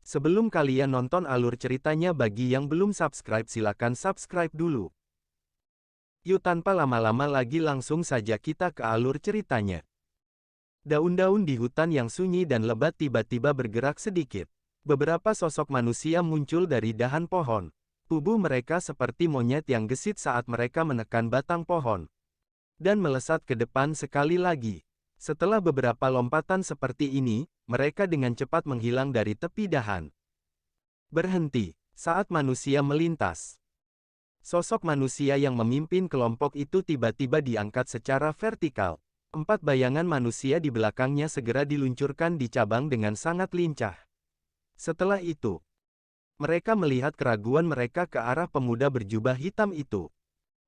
Sebelum kalian nonton alur ceritanya, bagi yang belum subscribe silakan subscribe dulu. Yuk tanpa lama-lama lagi langsung saja kita ke alur ceritanya. Daun-daun di hutan yang sunyi dan lebat tiba-tiba bergerak sedikit. Beberapa sosok manusia muncul dari dahan pohon. Tubuh mereka seperti monyet yang gesit saat mereka menekan batang pohon. Dan melesat ke depan sekali lagi. Setelah beberapa lompatan seperti ini, mereka dengan cepat menghilang dari tepi dahan. Berhenti saat manusia melintas. Sosok manusia yang memimpin kelompok itu tiba-tiba diangkat secara vertikal. 4 bayangan manusia di belakangnya segera diluncurkan di cabang dengan sangat lincah. Setelah itu, mereka melihat keraguan mereka ke arah pemuda berjubah hitam itu.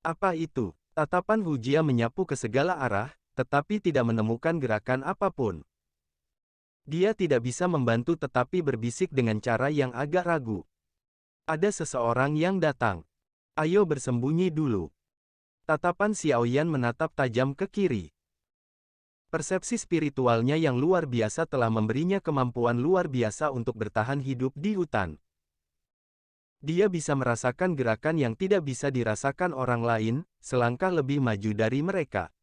Apa itu? Tatapan Hujia menyapu ke segala arah, tetapi tidak menemukan gerakan apapun. Dia tidak bisa membantu tetapi berbisik dengan cara yang agak ragu. Ada seseorang yang datang. Ayo bersembunyi dulu. Tatapan Xiaoyan menatap tajam ke kiri. Persepsi spiritualnya yang luar biasa telah memberinya kemampuan luar biasa untuk bertahan hidup di hutan. Dia bisa merasakan gerakan yang tidak bisa dirasakan orang lain, selangkah lebih maju dari mereka.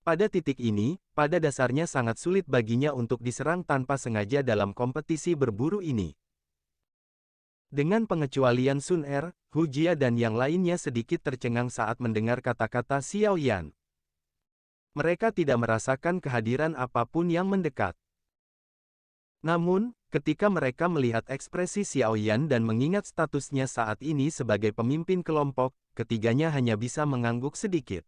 Pada titik ini, pada dasarnya sangat sulit baginya untuk diserang tanpa sengaja dalam kompetisi berburu ini. Dengan pengecualian Sun Er, Hujia dan yang lainnya sedikit tercengang saat mendengar kata-kata Xiaoyan. Mereka tidak merasakan kehadiran apapun yang mendekat. Namun, ketika mereka melihat ekspresi Xiaoyan dan mengingat statusnya saat ini sebagai pemimpin kelompok, ketiganya hanya bisa mengangguk sedikit.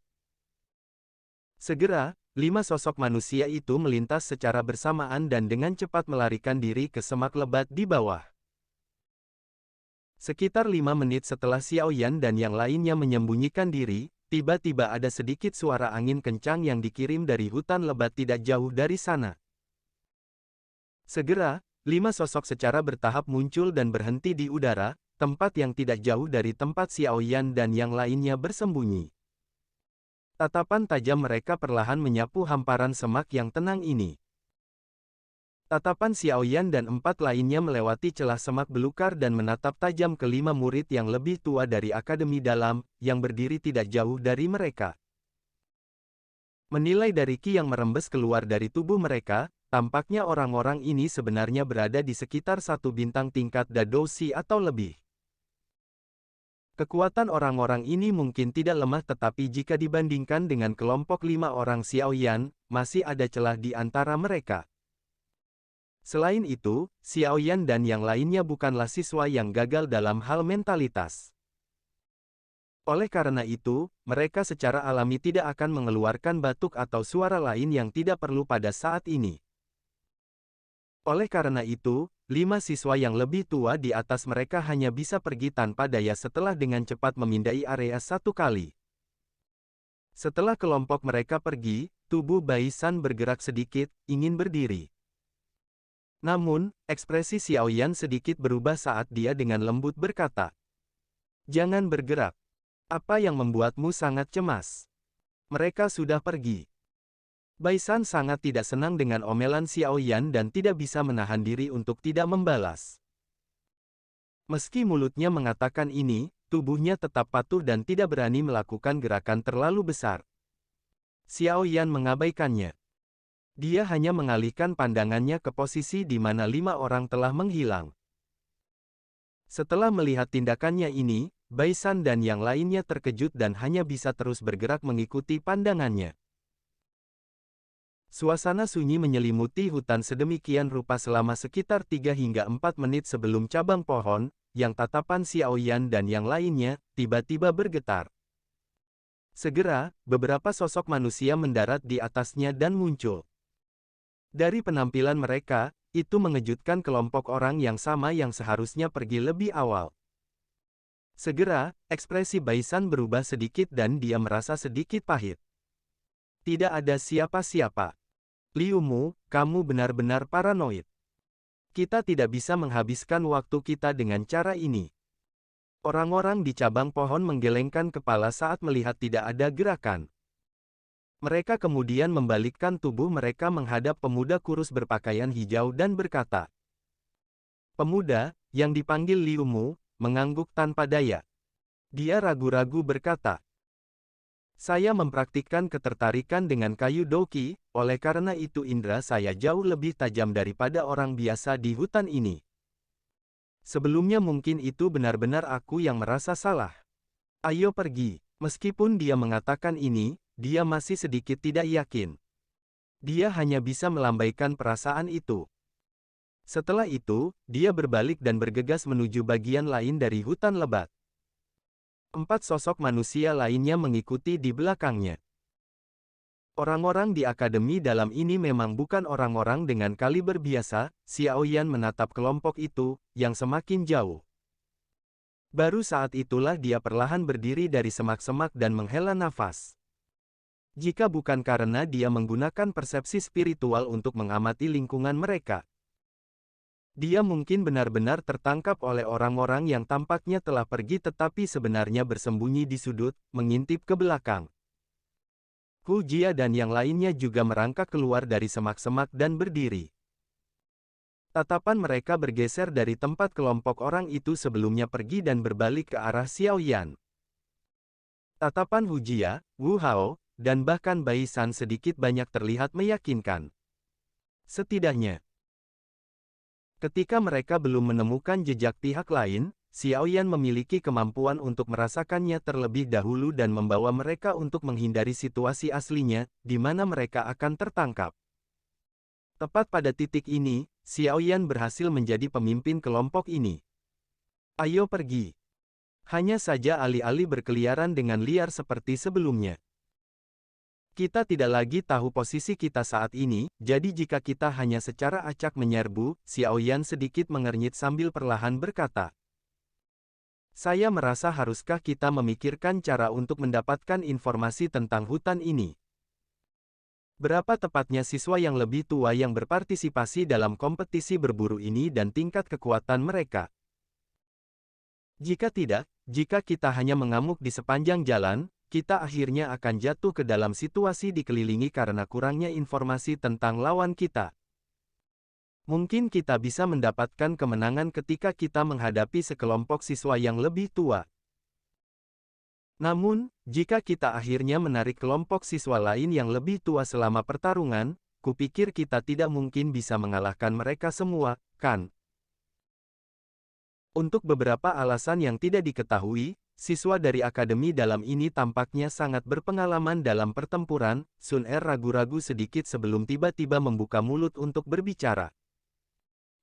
Segera, 5 sosok manusia itu melintas secara bersamaan dan dengan cepat melarikan diri ke semak lebat di bawah. Sekitar 5 menit setelah Xiaoyan dan yang lainnya menyembunyikan diri, tiba-tiba ada sedikit suara angin kencang yang dikirim dari hutan lebat tidak jauh dari sana. Segera, 5 sosok secara bertahap muncul dan berhenti di udara, tempat yang tidak jauh dari tempat Xiaoyan dan yang lainnya bersembunyi. Tatapan tajam mereka perlahan menyapu hamparan semak yang tenang ini. Tatapan Xiaoyan dan 4 lainnya melewati celah semak belukar dan menatap tajam ke 5 murid yang lebih tua dari Akademi Dalam, yang berdiri tidak jauh dari mereka. Menilai dari ki yang merembes keluar dari tubuh mereka, tampaknya orang-orang ini sebenarnya berada di sekitar 1 bintang tingkat Dadoshi atau lebih. Kekuatan orang-orang ini mungkin tidak lemah tetapi jika dibandingkan dengan kelompok 5 orang Xiaoyan, masih ada celah di antara mereka. Selain itu, Xiaoyan dan yang lainnya bukanlah siswa yang gagal dalam hal mentalitas. Oleh karena itu, mereka secara alami tidak akan mengeluarkan batuk atau suara lain yang tidak perlu pada saat ini. Oleh karena itu, 5 siswa yang lebih tua di atas mereka hanya bisa pergi tanpa daya setelah dengan cepat memindai area 1 kali. Setelah kelompok mereka pergi, tubuh Bai San bergerak sedikit, ingin berdiri. Namun, ekspresi Xiaoyan sedikit berubah saat dia dengan lembut berkata, "Jangan bergerak. Apa yang membuatmu sangat cemas? Mereka sudah pergi." Bai San sangat tidak senang dengan omelan Xiaoyan dan tidak bisa menahan diri untuk tidak membalas. Meski mulutnya mengatakan ini, tubuhnya tetap patuh dan tidak berani melakukan gerakan terlalu besar. Xiaoyan mengabaikannya. Dia hanya mengalihkan pandangannya ke posisi di mana 5 orang telah menghilang. Setelah melihat tindakannya ini, Bai San dan yang lainnya terkejut dan hanya bisa terus bergerak mengikuti pandangannya. Suasana sunyi menyelimuti hutan sedemikian rupa selama sekitar 3 hingga 4 menit sebelum cabang pohon, yang tatapan Xiaoyan dan yang lainnya, tiba-tiba bergetar. Segera, beberapa sosok manusia mendarat di atasnya dan muncul. Dari penampilan mereka, itu mengejutkan kelompok orang yang sama yang seharusnya pergi lebih awal. Segera, ekspresi Bai San berubah sedikit dan dia merasa sedikit pahit. Tidak ada siapa-siapa. Liu Mu, kamu benar-benar paranoid. Kita tidak bisa menghabiskan waktu kita dengan cara ini. Orang-orang di cabang pohon menggelengkan kepala saat melihat tidak ada gerakan. Mereka kemudian membalikkan tubuh mereka menghadap pemuda kurus berpakaian hijau dan berkata, Pemuda, yang dipanggil Liu Mu, mengangguk tanpa daya. Dia ragu-ragu berkata, "Saya mempraktikkan ketertarikan dengan kayu doki, oleh karena itu indera saya jauh lebih tajam daripada orang biasa di hutan ini. Sebelumnya mungkin itu benar-benar aku yang merasa salah. Ayo pergi." Meskipun dia mengatakan ini, dia masih sedikit tidak yakin. Dia hanya bisa melambaikan perasaan itu. Setelah itu, dia berbalik dan bergegas menuju bagian lain dari hutan lebat. 4 sosok manusia lainnya mengikuti di belakangnya. Orang-orang di akademi dalam ini memang bukan orang-orang dengan kaliber biasa. Xiao Yan menatap kelompok itu, yang semakin jauh. Baru saat itulah dia perlahan berdiri dari semak-semak dan menghela nafas. Jika bukan karena dia menggunakan persepsi spiritual untuk mengamati lingkungan mereka, dia mungkin benar-benar tertangkap oleh orang-orang yang tampaknya telah pergi tetapi sebenarnya bersembunyi di sudut, mengintip ke belakang. Hu Jia dan yang lainnya juga merangkak keluar dari semak-semak dan berdiri. Tatapan mereka bergeser dari tempat kelompok orang itu sebelumnya pergi dan berbalik ke arah Xiao Yan. Tatapan Hu Jia, Wu Hao, dan bahkan Bai San sedikit banyak terlihat meyakinkan. Setidaknya, ketika mereka belum menemukan jejak pihak lain, Xiao Yan memiliki kemampuan untuk merasakannya terlebih dahulu dan membawa mereka untuk menghindari situasi aslinya, di mana mereka akan tertangkap. Tepat pada titik ini, Xiao Yan berhasil menjadi pemimpin kelompok ini. Ayo pergi. Hanya saja alih-alih berkeliaran dengan liar seperti sebelumnya. Kita tidak lagi tahu posisi kita saat ini, jadi jika kita hanya secara acak menyerbu, Xiao Yan sedikit mengernyit sambil perlahan berkata. Saya merasa haruskah kita memikirkan cara untuk mendapatkan informasi tentang hutan ini? Berapa tepatnya siswa yang lebih tua yang berpartisipasi dalam kompetisi berburu ini dan tingkat kekuatan mereka? Jika tidak, jika kita hanya mengamuk di sepanjang jalan, kita akhirnya akan jatuh ke dalam situasi dikelilingi karena kurangnya informasi tentang lawan kita. Mungkin kita bisa mendapatkan kemenangan ketika kita menghadapi sekelompok siswa yang lebih tua. Namun, jika kita akhirnya menarik kelompok siswa lain yang lebih tua selama pertarungan, kupikir kita tidak mungkin bisa mengalahkan mereka semua, kan? Untuk beberapa alasan yang tidak diketahui, siswa dari akademi dalam ini tampaknya sangat berpengalaman dalam pertempuran. Sun Er ragu-ragu sedikit sebelum tiba-tiba membuka mulut untuk berbicara.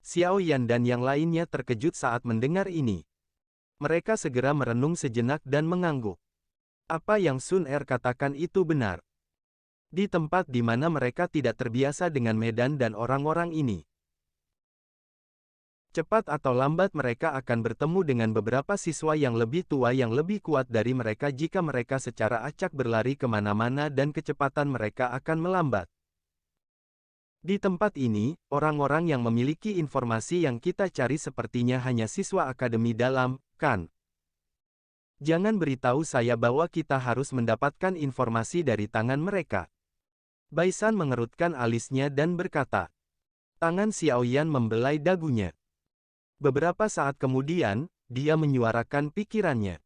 Xiao Yan dan yang lainnya terkejut saat mendengar ini. Mereka segera merenung sejenak dan mengangguk. Apa yang Sun Er katakan itu benar. Di tempat di mana mereka tidak terbiasa dengan medan dan orang-orang ini, cepat atau lambat mereka akan bertemu dengan beberapa siswa yang lebih tua yang lebih kuat dari mereka jika mereka secara acak berlari kemana-mana dan kecepatan mereka akan melambat. Di tempat ini, orang-orang yang memiliki informasi yang kita cari sepertinya hanya siswa akademi dalam, kan? Jangan beritahu saya bahwa kita harus mendapatkan informasi dari tangan mereka. Bai San mengerutkan alisnya dan berkata. Tangan Xiao Yan membelai dagunya. Beberapa saat kemudian, dia menyuarakan pikirannya.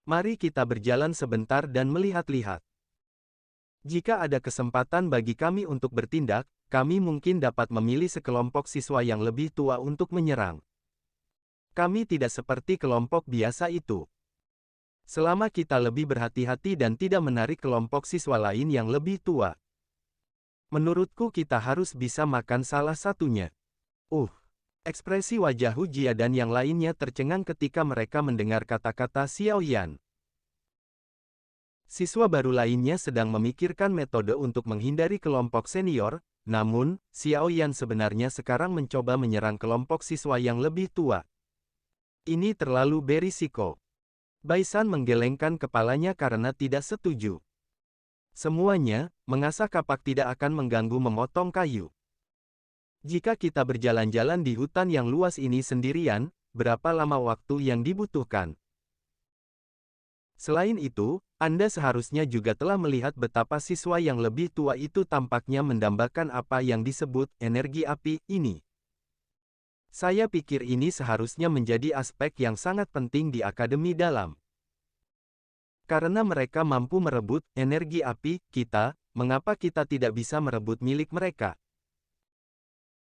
Mari kita berjalan sebentar dan melihat-lihat. Jika ada kesempatan bagi kami untuk bertindak, kami mungkin dapat memilih sekelompok siswa yang lebih tua untuk menyerang. Kami tidak seperti kelompok biasa itu. Selama kita lebih berhati-hati dan tidak menarik kelompok siswa lain yang lebih tua, menurutku kita harus bisa makan salah satunya. Ekspresi wajah Hu Jia dan yang lainnya tercengang ketika mereka mendengar kata-kata Xiao Yan. Siswa baru lainnya sedang memikirkan metode untuk menghindari kelompok senior, namun, Xiao Yan sebenarnya sekarang mencoba menyerang kelompok siswa yang lebih tua. Ini terlalu berisiko. Bai San menggelengkan kepalanya karena tidak setuju. Semuanya, mengasah kapak tidak akan mengganggu memotong kayu. Jika kita berjalan-jalan di hutan yang luas ini sendirian, berapa lama waktu yang dibutuhkan? Selain itu, Anda seharusnya juga telah melihat betapa siswa yang lebih tua itu tampaknya mendambakan apa yang disebut energi api ini. Saya pikir ini seharusnya menjadi aspek yang sangat penting di Akademi Dalam. Karena mereka mampu merebut energi api kita, mengapa kita tidak bisa merebut milik mereka?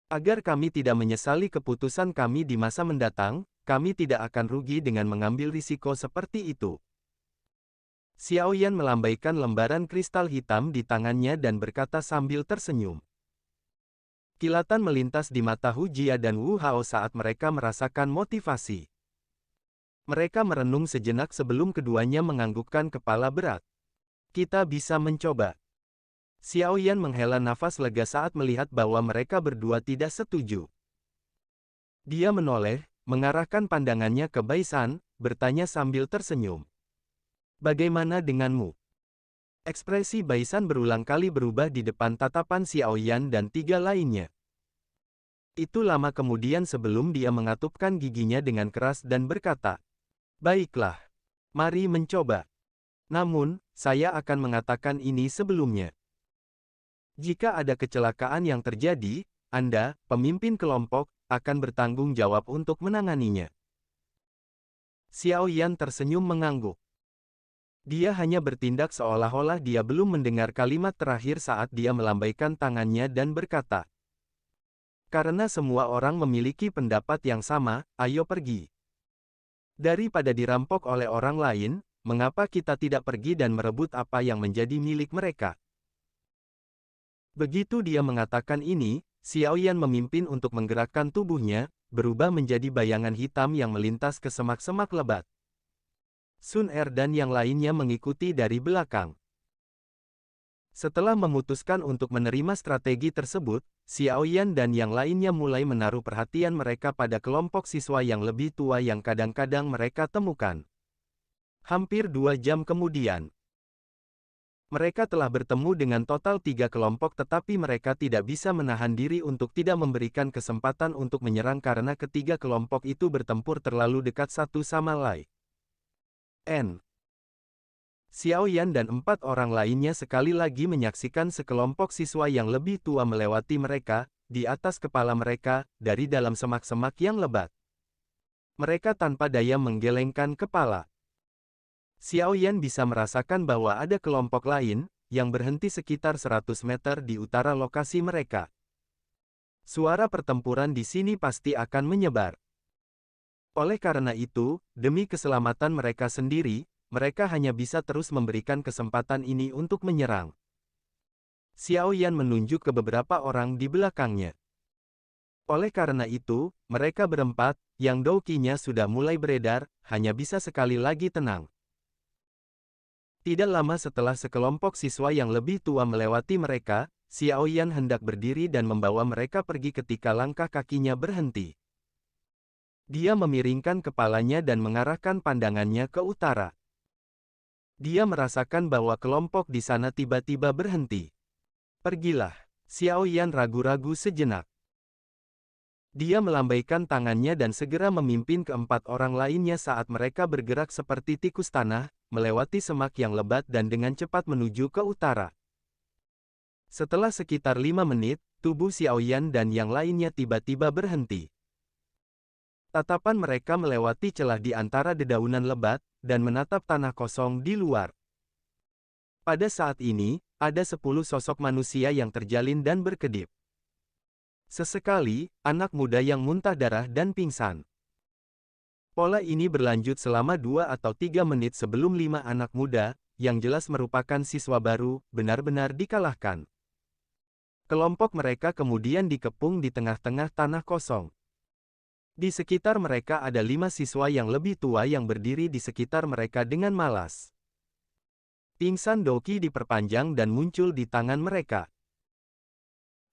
Agar kami tidak menyesali keputusan kami di masa mendatang, kami tidak akan rugi dengan mengambil risiko seperti itu. Xiao Yan melambaikan lembaran kristal hitam di tangannya dan berkata sambil tersenyum. Kilatan melintas di mata Hu Jia dan Wu Hao saat mereka merasakan motivasi. Mereka merenung sejenak sebelum keduanya menganggukkan kepala berat. Kita bisa mencoba. Xiao Yan menghela nafas lega saat melihat bahwa mereka berdua tidak setuju. Dia menoleh, mengarahkan pandangannya ke Bai San, bertanya sambil tersenyum. Bagaimana denganmu? Ekspresi Bai San berulang kali berubah di depan tatapan Xiao Yan dan tiga lainnya. Itu lama kemudian sebelum dia mengatupkan giginya dengan keras dan berkata, "Baiklah, mari mencoba. Namun, saya akan mengatakan ini sebelumnya. Jika ada kecelakaan yang terjadi, Anda, pemimpin kelompok, akan bertanggung jawab untuk menanganinya." Xiao Yan tersenyum mengangguk. Dia hanya bertindak seolah-olah dia belum mendengar kalimat terakhir saat dia melambaikan tangannya dan berkata, "Karena semua orang memiliki pendapat yang sama, ayo pergi. Daripada dirampok oleh orang lain, mengapa kita tidak pergi dan merebut apa yang menjadi milik mereka?" Begitu dia mengatakan ini, Xiao Yan memimpin untuk menggerakkan tubuhnya, berubah menjadi bayangan hitam yang melintas ke semak-semak lebat. Sun Er dan yang lainnya mengikuti dari belakang. Setelah memutuskan untuk menerima strategi tersebut, Xiao Yan dan yang lainnya mulai menaruh perhatian mereka pada kelompok siswa yang lebih tua yang kadang-kadang mereka temukan. Hampir 2 jam kemudian, mereka telah bertemu dengan total 3 kelompok tetapi mereka tidak bisa menahan diri untuk tidak memberikan kesempatan untuk menyerang karena ketiga kelompok itu bertempur terlalu dekat satu sama lain. Xiao Yan dan 4 orang lainnya sekali lagi menyaksikan sekelompok siswa yang lebih tua melewati mereka, di atas kepala mereka, dari dalam semak-semak yang lebat. Mereka tanpa daya menggelengkan kepala. Xiao Yan bisa merasakan bahwa ada kelompok lain, yang berhenti sekitar 100 meter di utara lokasi mereka. Suara pertempuran di sini pasti akan menyebar. Oleh karena itu, demi keselamatan mereka sendiri, mereka hanya bisa terus memberikan kesempatan ini untuk menyerang. Xiao Yan menunjuk ke beberapa orang di belakangnya. Oleh karena itu, mereka berempat, yang doukinya sudah mulai beredar, hanya bisa sekali lagi tenang. Tidak lama setelah sekelompok siswa yang lebih tua melewati mereka, Xiao Yan hendak berdiri dan membawa mereka pergi ketika langkah kakinya berhenti. Dia memiringkan kepalanya dan mengarahkan pandangannya ke utara. Dia merasakan bahwa kelompok di sana tiba-tiba berhenti. "Pergilah." Xiao Yan ragu-ragu sejenak. Dia melambaikan tangannya dan segera memimpin keempat orang lainnya saat mereka bergerak seperti tikus tanah, melewati semak yang lebat dan dengan cepat menuju ke utara. Setelah sekitar 5 menit, tubuh Xiao Yan dan yang lainnya tiba-tiba berhenti. Tatapan mereka melewati celah di antara dedaunan lebat, dan menatap tanah kosong di luar. Pada saat ini, ada 10 sosok manusia yang terjalin dan berkedip. Sesekali, anak muda yang muntah darah dan pingsan. Pola ini berlanjut selama 2 atau 3 menit sebelum 5 anak muda, yang jelas merupakan siswa baru, benar-benar dikalahkan. Kelompok mereka kemudian dikepung di tengah-tengah tanah kosong. Di sekitar mereka ada 5 siswa yang lebih tua yang berdiri di sekitar mereka dengan malas. Pingsan Doki diperpanjang dan muncul di tangan mereka.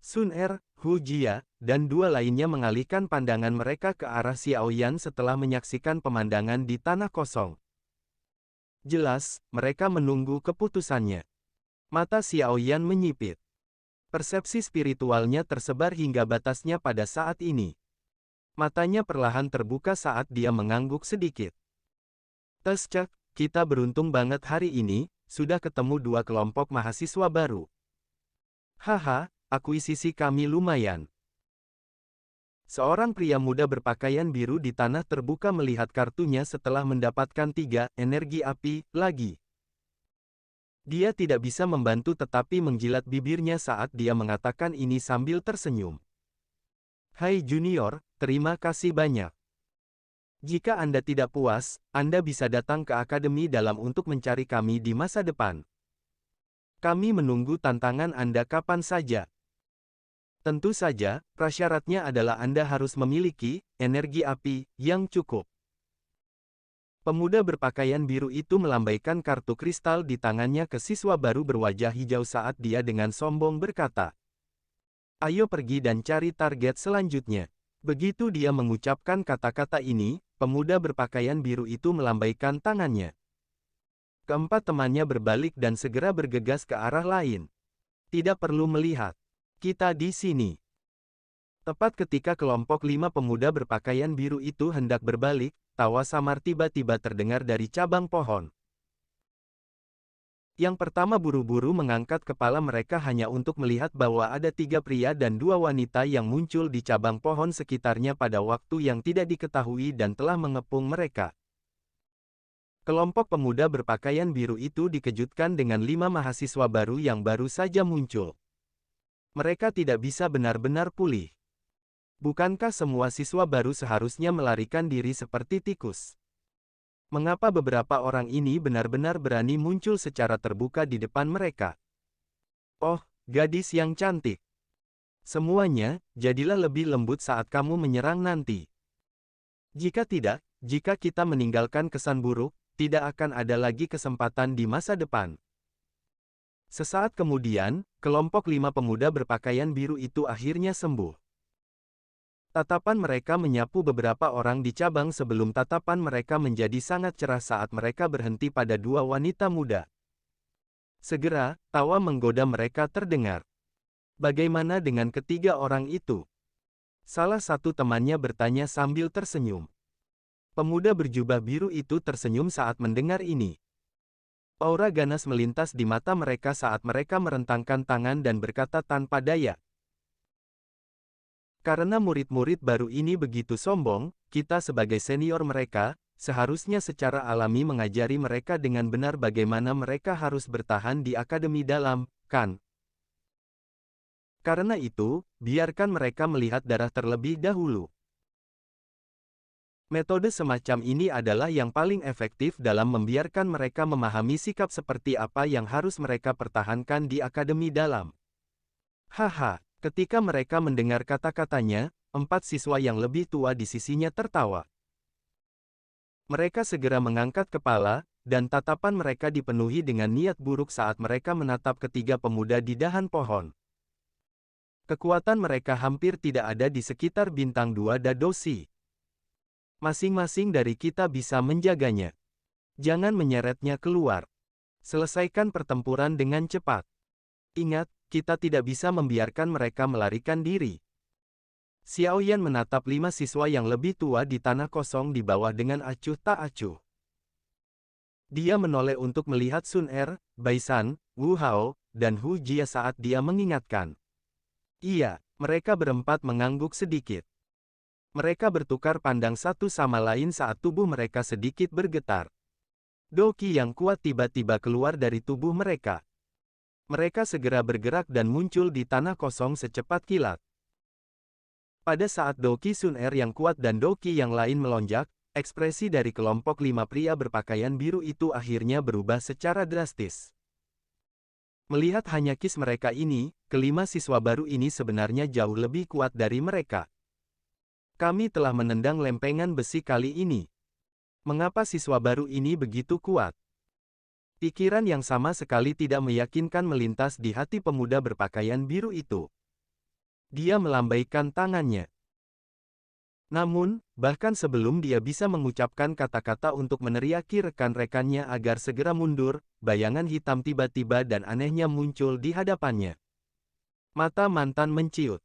Sun Er, Hu Jia, dan 2 lainnya mengalihkan pandangan mereka ke arah Xiao Yan setelah menyaksikan pemandangan di tanah kosong. Jelas, mereka menunggu keputusannya. Mata Xiao Yan menyipit. Persepsi spiritualnya tersebar hingga batasnya pada saat ini. Matanya perlahan terbuka saat dia mengangguk sedikit. "Cek, kita beruntung banget hari ini, sudah ketemu 2 kelompok mahasiswa baru. Haha, akuisisi kami lumayan." Seorang pria muda berpakaian biru di tanah terbuka melihat kartunya setelah mendapatkan 3 energi api lagi. Dia tidak bisa membantu tetapi menjilat bibirnya saat dia mengatakan ini sambil tersenyum. Hai Junior, terima kasih banyak. Jika Anda tidak puas, Anda bisa datang ke Akademi Dalam untuk mencari kami di masa depan. Kami menunggu tantangan Anda kapan saja. Tentu saja, prasyaratnya adalah Anda harus memiliki energi api yang cukup. Pemuda berpakaian biru itu melambaikan kartu kristal di tangannya ke siswa baru berwajah hijau saat dia dengan sombong berkata, "Ayo pergi dan cari target selanjutnya." Begitu dia mengucapkan kata-kata ini, pemuda berpakaian biru itu melambaikan tangannya. Keempat temannya berbalik dan segera bergegas ke arah lain. Tidak perlu melihat. Kita di sini. Tepat ketika kelompok 5 pemuda berpakaian biru itu hendak berbalik, tawa samar tiba-tiba terdengar dari cabang pohon. Yang pertama buru-buru mengangkat kepala mereka hanya untuk melihat bahwa ada 3 pria dan 2 wanita yang muncul di cabang pohon sekitarnya pada waktu yang tidak diketahui dan telah mengepung mereka. Kelompok pemuda berpakaian biru itu dikejutkan dengan 5 mahasiswa baru yang baru saja muncul. Mereka tidak bisa benar-benar pulih. Bukankah semua siswa baru seharusnya melarikan diri seperti tikus? Mengapa beberapa orang ini benar-benar berani muncul secara terbuka di depan mereka? Oh, gadis yang cantik. Semuanya, jadilah lebih lembut saat kamu menyerang nanti. Jika tidak, jika kita meninggalkan kesan buruk, tidak akan ada lagi kesempatan di masa depan. Sesaat kemudian, kelompok 5 pemuda berpakaian biru itu akhirnya sembuh. Tatapan mereka menyapu beberapa orang di cabang sebelum tatapan mereka menjadi sangat cerah saat mereka berhenti pada 2 wanita muda. Segera, tawa menggoda mereka terdengar. Bagaimana dengan ketiga orang itu? Salah satu temannya bertanya sambil tersenyum. Pemuda berjubah biru itu tersenyum saat mendengar ini. Aura ganas melintas di mata mereka saat mereka merentangkan tangan dan berkata tanpa daya. Karena murid-murid baru ini begitu sombong, kita sebagai senior mereka, seharusnya secara alami mengajari mereka dengan benar bagaimana mereka harus bertahan di Akademi Dalam, kan? Karena itu, biarkan mereka melihat darah terlebih dahulu. Metode semacam ini adalah yang paling efektif dalam membiarkan mereka memahami sikap seperti apa yang harus mereka pertahankan di Akademi Dalam. Haha. Ketika mereka mendengar kata-katanya, 4 siswa yang lebih tua di sisinya tertawa. Mereka segera mengangkat kepala, dan tatapan mereka dipenuhi dengan niat buruk saat mereka menatap ketiga pemuda di dahan pohon. Kekuatan mereka hampir tidak ada di sekitar bintang 2 Dadoshi. Masing-masing dari kita bisa menjaganya. Jangan menyeretnya keluar. Selesaikan pertempuran dengan cepat. Ingat, kita tidak bisa membiarkan mereka melarikan diri. Xiaoyan menatap 5 siswa yang lebih tua di tanah kosong di bawah dengan acuh tak acuh. Dia menoleh untuk melihat Sun Er, Bai San, Wu Hao, dan Hu Jia saat dia mengingatkan. Iya, mereka berempat mengangguk sedikit. Mereka bertukar pandang satu sama lain saat tubuh mereka sedikit bergetar. Doki yang kuat tiba-tiba keluar dari tubuh mereka. Mereka segera bergerak dan muncul di tanah kosong secepat kilat. Pada saat Doki Sun Er yang kuat dan Doki yang lain melonjak, ekspresi dari kelompok 5 pria berpakaian biru itu akhirnya berubah secara drastis. Melihat hanya kis mereka ini, kelima siswa baru ini sebenarnya jauh lebih kuat dari mereka. Kami telah menendang lempengan besi kali ini. Mengapa siswa baru ini begitu kuat? Pikiran yang sama sekali tidak meyakinkan melintas di hati pemuda berpakaian biru itu. Dia melambaikan tangannya. Namun, bahkan sebelum dia bisa mengucapkan kata-kata untuk meneriaki rekan-rekannya agar segera mundur, bayangan hitam tiba-tiba dan anehnya muncul di hadapannya. Mata mantan menciut.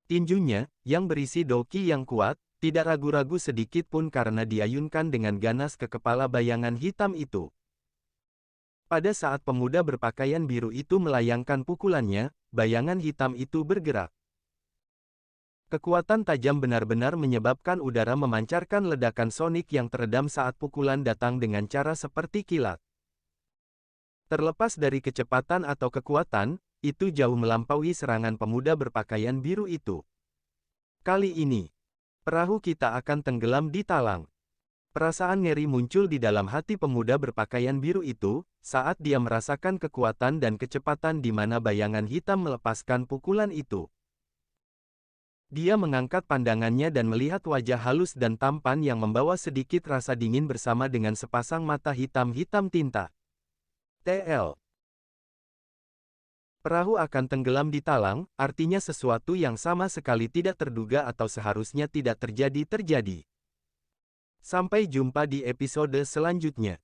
Tinjunya, yang berisi doki yang kuat, tidak ragu-ragu sedikit pun karena diayunkan dengan ganas ke kepala bayangan hitam itu. Pada saat pemuda berpakaian biru itu melayangkan pukulannya, bayangan hitam itu bergerak. Kekuatan tajam benar-benar menyebabkan udara memancarkan ledakan sonik yang teredam saat pukulan datang dengan cara seperti kilat. Terlepas dari kecepatan atau kekuatan, itu jauh melampaui serangan pemuda berpakaian biru itu. Kali ini, perahu kita akan tenggelam di talang. Perasaan ngeri muncul di dalam hati pemuda berpakaian biru itu, saat dia merasakan kekuatan dan kecepatan di mana bayangan hitam melepaskan pukulan itu. Dia mengangkat pandangannya dan melihat wajah halus dan tampan yang membawa sedikit rasa dingin bersama dengan sepasang mata hitam-hitam tinta. TL. Perahu akan tenggelam di talang, artinya sesuatu yang sama sekali tidak terduga atau seharusnya tidak terjadi. Sampai jumpa di episode selanjutnya.